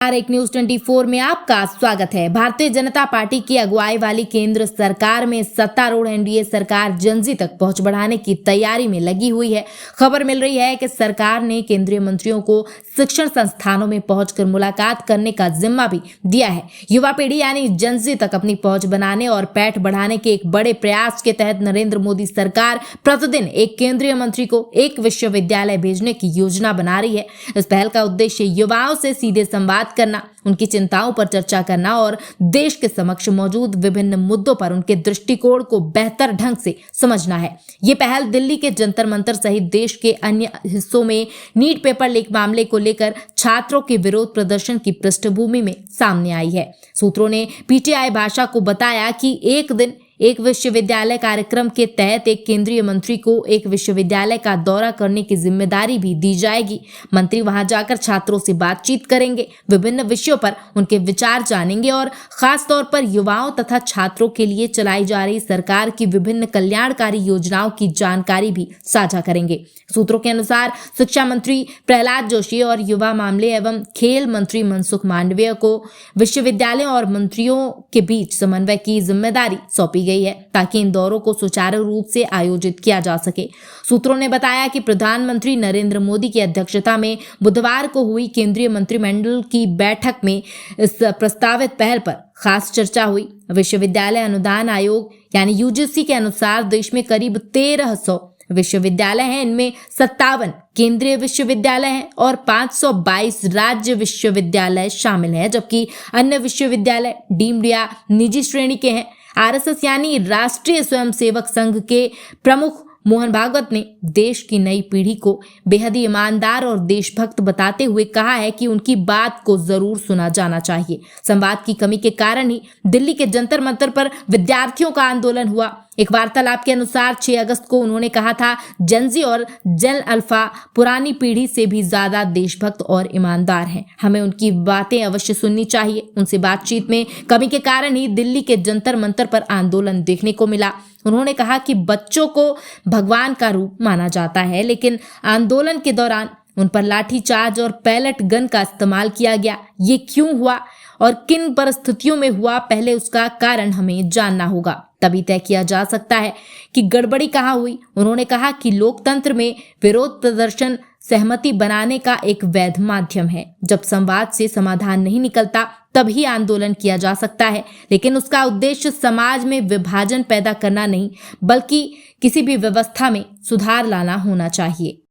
एक न्यूज 24 में आपका स्वागत है। भारतीय जनता पार्टी की अगुवाई वाली केंद्र सरकार में सत्तारूढ़ एनडीए सरकार जनजी तक पहुंच बढ़ाने की तैयारी में लगी हुई है। खबर मिल रही है कि सरकार ने केंद्रीय मंत्रियों को शिक्षण संस्थानों में पहुंचकर मुलाकात करने का जिम्मा भी दिया है। युवा पीढ़ी यानी जनजी तक अपनी पहुंच बनाने और पैठ बढ़ाने के एक बड़े प्रयास के तहत नरेंद्र मोदी सरकार प्रतिदिन एक केंद्रीय मंत्री को एक विश्वविद्यालय भेजने की योजना बना रही है। इस पहल का उद्देश्य युवाओं से सीधे संवाद करना, उनकी चिंताओं पर चर्चा करना और देश के समक्ष मौजूद विभिन्न मुद्दों पर उनके दृष्टिकोण को बेहतर ढंग से समझना है। ये पहल दिल्ली के जंतर मंतर सहित देश के अन्य हिस्सों में नीट पेपर लीक मामले को लेकर छात्रों के विरोध प्रदर्शन की पृष्ठभूमि में सामने आई है। सूत्रों ने पीटीआई भाषा को बताया कि एक दिन एक विश्वविद्यालय कार्यक्रम के तहत एक केंद्रीय मंत्री को एक विश्वविद्यालय का दौरा करने की जिम्मेदारी भी दी जाएगी। मंत्री वहां जाकर छात्रों से बातचीत करेंगे, विभिन्न विषयों पर उनके विचार जानेंगे और खास तौर पर युवाओं तथा छात्रों के लिए चलाई जा रही सरकार की विभिन्न कल्याणकारी योजनाओं की जानकारी भी साझा करेंगे। सूत्रों के अनुसार शिक्षा मंत्री प्रहलाद जोशी और युवा मामले एवं खेल मंत्री मनसुख मांडविया को विश्वविद्यालयों और मंत्रियों के बीच समन्वय की जिम्मेदारी सौंपी गई है ताकि इन दौरों को सुचारू रूप से आयोजित किया जा सके। सूत्रों ने बताया कि प्रधानमंत्री नरेंद्र मोदी की अध्यक्षता में बुधवार को हुई केंद्रीय मंत्रिमंडल की बैठक में इस प्रस्तावित पहल पर खास चर्चा हुई। विश्वविद्यालय अनुदान आयोग यानी यूजीसी के अनुसार देश में करीब 1300 विश्वविद्यालय हैं। इनमें 57 केंद्रीय विश्वविद्यालय हैं और 522 राज्य विश्वविद्यालय शामिल हैं, जबकि अन्य विश्वविद्यालय डीम्ड या निजी श्रेणी के हैं। आरएसएस यानी राष्ट्रीय स्वयंसेवक संघ के प्रमुख मोहन भागवत ने देश की नई पीढ़ी को बेहद ही ईमानदार और देशभक्त बताते हुए कहा है कि उनकी बात को जरूर सुना जाना चाहिए। संवाद की कमी के कारण ही दिल्ली के जंतर मंतर पर विद्यार्थियों का आंदोलन हुआ। एक वार्तालाप के अनुसार 6 अगस्त को उन्होंने कहा था, जनजी और जेन अल्फा पुरानी पीढ़ी से भी ज्यादा देशभक्त और ईमानदार हैं। हमें उनकी बातें अवश्य सुननी चाहिए। उनसे बातचीत में कमी के कारण ही दिल्ली के जंतर मंतर पर आंदोलन देखने को मिला। उन्होंने कहा कि बच्चों को भगवान का रूप माना जाता है, लेकिन आंदोलन के दौरान उन पर लाठीचार्ज और पैलेट गन का इस्तेमाल किया गया। ये क्यों हुआ और किन परिस्थितियों में हुआ, पहले उसका कारण हमें जानना होगा, तभी तय किया जा सकता है कि गड़बड़ी कहाँ हुई। उन्होंने कहा कि लोकतंत्र में विरोध प्रदर्शन सहमति बनाने का एक वैध माध्यम है। जब संवाद से समाधान नहीं निकलता तभी आंदोलन किया जा सकता है, लेकिन उसका उद्देश्य समाज में विभाजन पैदा करना नहीं, बल्कि किसी भी व्यवस्था में सुधार लाना होना चाहिए।